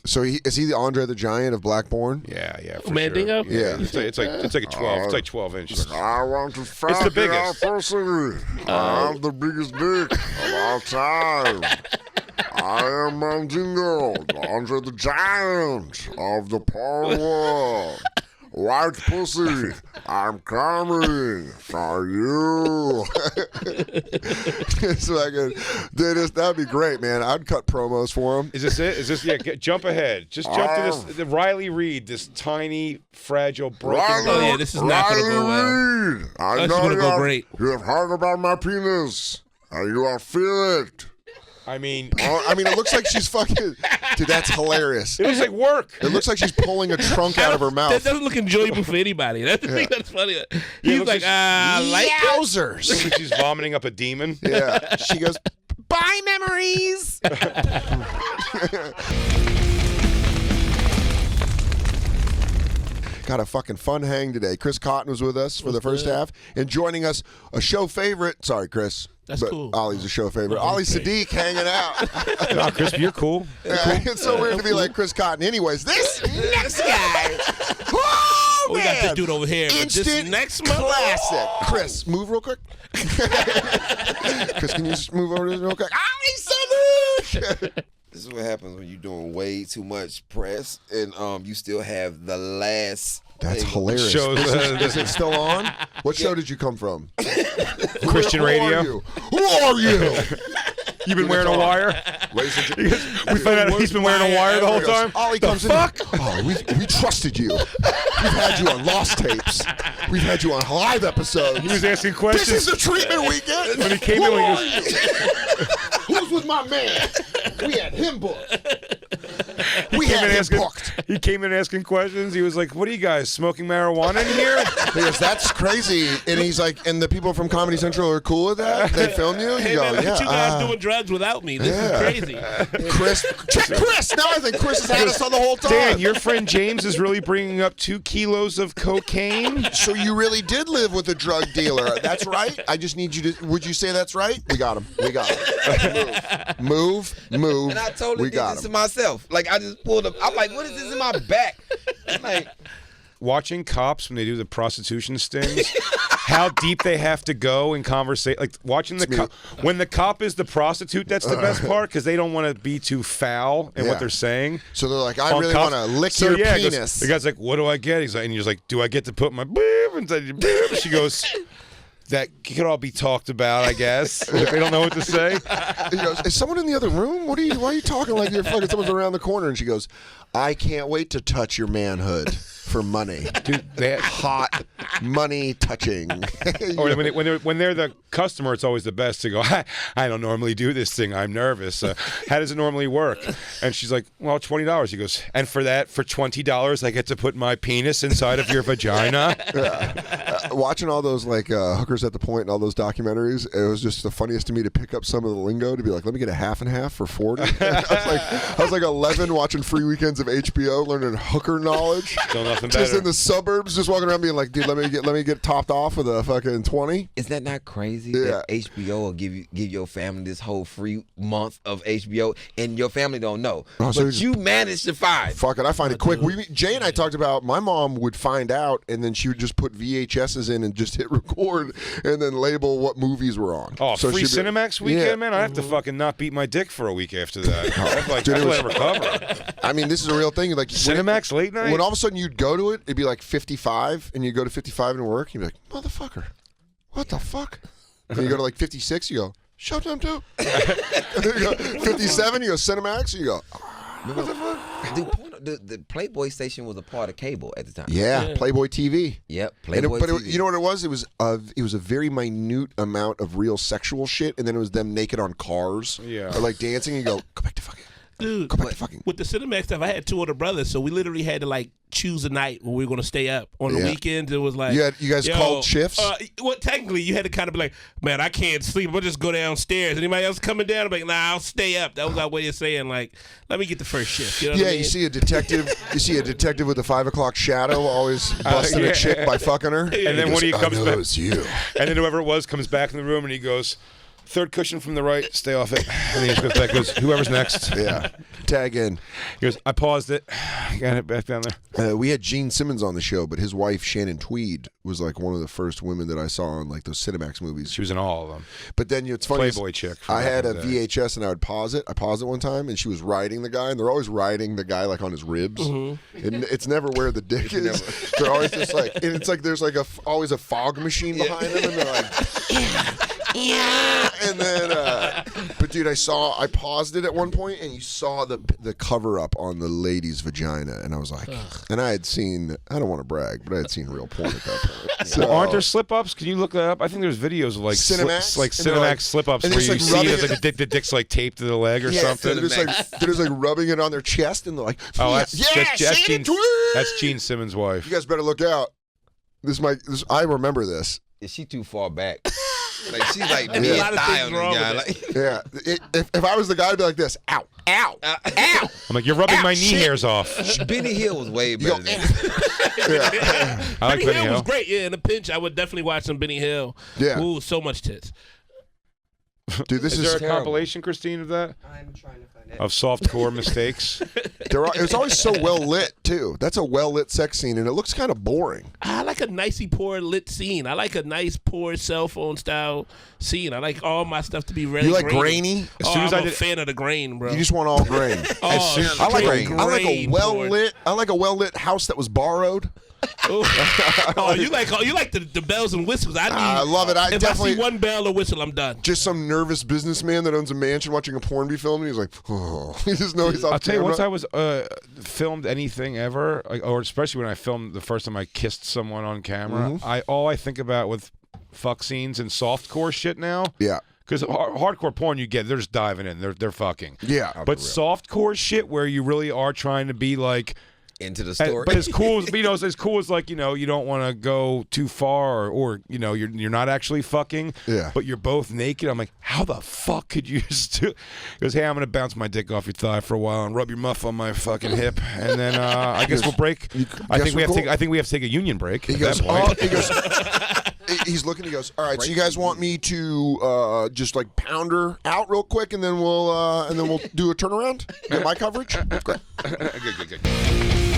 So is he the Andre the Giant of Blackborn? Yeah, for Mandingo? sure. Yeah. It's like a 12. It's like 12 inches. I want to fuck It's the biggest. pussy. I have the biggest dick of all time. I am Mandingo, the Andre the Giant of the porn world. White pussy, I'm coming for you. So that'd be great, man. I'd cut promos for him. Is this it? Is this jump ahead? Just jump to this. The Riley Reid, this tiny, fragile, broken. Oh yeah, this is not gonna go well. Reid, I This is know gonna go great. you have heard about my penis, and you will feel it. I mean, it looks like she's fucking. Dude, that's hilarious. it looks like work. It looks like she's pulling a trunk out of her That mouth. doesn't look enjoyable for anybody. That's the thing that's funny. He's looks like, like- Yowzers. Looks like she's vomiting up a demon. Yeah. She goes, bye, memories. Got a fucking fun hang today. Chris Cotton was with us for the first half, and joining us, a show favorite. Sorry, Chris. That's but cool. Ollie's a show favorite. Ollie Siddiq hanging out. No, Chris, you're cool. It's so weird to be like Chris Cotton. Anyways, this next guy. Oh, We got this man. dude over here. but Instant this next month, classic. Chris, move real quick. Chris, can you just move over to this real quick? Ollie Siddiq. This is what happens when you're doing way too much press and you still have the last. That's thing. hilarious. Shows, Is it still on? What show did you come from? Christian Who radio. are you? Who are you? You've been wearing a wire. Ladies and gentlemen, We found out he's been wearing a wire the whole time. Ollie The comes fuck? in. Oh, we trusted you. We've had you on Lost Tapes. We've had you on live episodes. He was asking questions. This is the treatment we get. When he came in, he goes, Who's with my man? We had him booked. We came had in him asking, booked. he came in asking questions. He was like, "What are you guys smoking marijuana in here?" He goes, that's crazy. And he's like, and the people from Comedy Central are cool with that? They film you? hey You man, go, look yeah. at you guys doing drugs without me. This is crazy. Chris. Check Chris. Now I think Chris has had us on the whole time. Dan, your friend James is really bringing up 2 kilos of cocaine. So you really did live with a drug dealer. That's right. I just need you to. Would you say that's right? We got him. We got him. Move. And I totally We did got this him. to myself. Like I just pulled up. I'm like, what is this in my back? I'm like, Watching cops when they do the prostitution stings, how deep they have to go in conversation. Like watching the cop when the cop is the prostitute. That's the best part because they don't want to be too foul in Yeah. what they're saying. So they're like, I On really cops. want to lick So, your yeah, he goes- penis. the guy's like, "What do I get?" He's like, and he's like, "Do I get to put my boob inside your boob?" She goes, "That could all be talked about, I guess." If they don't know what to say. He goes, is someone in the other room? Why are you talking like you're fucking someone's around the corner? And she goes, I can't wait to touch your manhood for money. Dude, they Hot money touching. or when they're the customer, it's always the best to go, I don't normally do this thing. I'm nervous. How does it normally work? And she's like, well, $20. He goes, and for $20, I get to put my penis inside of your vagina. Watching all those like hookers at the point and all those documentaries, it was just the funniest to me to pick up some of the lingo to be like, let me get a half and half for 40. I was like 11 watching free weekends of HBO, learning hooker knowledge. Still nothing Just better. in the suburbs, just walking around being like, dude, let me get topped off with a fucking 20. is that not crazy Yeah. that HBO will give your family this whole free month of HBO and your family don't know, Oh, so but you managed to find. Fuck it, I find it quick. Jay and I talked about my mom would find out, and then she would just put VHSs in and just hit record, and then label what movies were on. Oh, So free she'd be- Cinemax weekend, Yeah. man! I have to fucking not beat my dick for a week after that. I Dude, it was- let it recover. I mean, this is a real thing. Like Cinemax late night. when all of a sudden you'd go to it, it'd be like 55, and you go to 55 and work, you'd be like, motherfucker, what the fuck? And you go to like 56, you go, Showtime 2. And then you go 57, you go Cinemax, and you go, what the fuck? Dude, the Playboy station was a part of cable at the time. Yeah, Playboy TV. Yep, And Playboy TV. you know what it was? It was a very minute amount of real sexual shit, and then it was them naked on cars, Yeah. or like dancing. And you go back to fucking, Dude, go back to fucking. with the Cinemax stuff, I had 2 older brothers, so we literally had to like choose a night when we were going to stay up. On the Yeah. weekends, it was like You guys called shifts? Well, technically, you had to kind of be like, man, I can't sleep. I'll just go downstairs. Anybody else coming down? I'm like, nah, I'll stay up. That was our way of saying like, let me get the first shift. You know what I mean? You see a detective. You see a detective with a 5 o'clock shadow, always busting yeah. a chick by fucking her. And then when he comes I know back, it's you. and then whoever it was comes back in the room and he goes, third cushion from the right, stay off it. And he goes back, goes, whoever's next. Yeah. Tag in. He goes, I paused it, got it back down there. We had Gene Simmons on the show, but his wife Shannon Tweed was like one of the first women that I saw on like those Cinemax movies. She was in all of them. But then it's funny. Playboy chick. I had a VHS and I would pause it. I paused it one time and she was riding the guy, and they're always riding the guy like on his ribs. And it's never where the dick is. They're always just like, and it's like there's like always a fog machine behind them, and they're like. Yeah, and then, but dude, I paused it at one point, and you saw the cover up on the lady's vagina, and I was like, and I had seen, I don't want to brag, but I had seen real porn at that point. So, well, aren't there slip ups? Can you look that up? I think there's videos of like Cinemax, Cinemax slip ups and where you like see that the dick's like taped to the leg or something. They're just like rubbing it on their chest, and they're like, oh, that's that's Gene Simmons' wife. You guys better look out. I remember this. Is she too far back? Like she's like a lot of things wrong guy. with Like, Yeah, if I was the guy, I'd be like this. Ow, ow, ow. I'm like, you're rubbing my knee hairs off. Benny Hill was way better than I like Benny Benny Hill Hill. was great. Yeah, in a pinch, I would definitely watch some Benny Hill. Yeah. Ooh, so much tits. Dude, this Is is there a terrible. compilation, Christine, of that? I'm trying to find it. Of softcore mistakes? it's always so well lit too. That's a well lit sex scene, and it looks kind of boring. I like a nicey poor lit scene. I like a nice poor cell phone style scene. I like all my stuff to be really You like grainy? As soon as I'm I a fan of the grain, bro. You just want all grain. oh, I like straight a grain well porn. lit. I like a well lit house that was borrowed. Oh, you like the bells and whistles. I love it. I if definitely I see one bell or whistle, I'm done. just some nervous businessman that owns a mansion watching a porn be filmed, and he's like, oh, he just knows he's off I'll tell you, camera. once I was filmed anything ever, like, or especially when I filmed the first time I kissed someone on camera, all I think about with fuck scenes and softcore shit now. Yeah. Because hardcore porn, you get, they're just diving in, they're fucking. Yeah. But softcore shit, where you really are trying to be like. into the story. But as cool as as cool as like, you don't want to go too far, or you're not actually fucking, but you're both naked. I'm like, how the fuck could you just do? He goes, hey, I'm gonna bounce my dick off your thigh for a while and rub your muff on my fucking hip, and then I guess we'll break. I think we have to take a union break. He at goes, that point. he goes. He's looking. He goes, all right. So you guys want me to just like pound her out real quick, and then we'll do a turnaround. Get my coverage. Great. Good.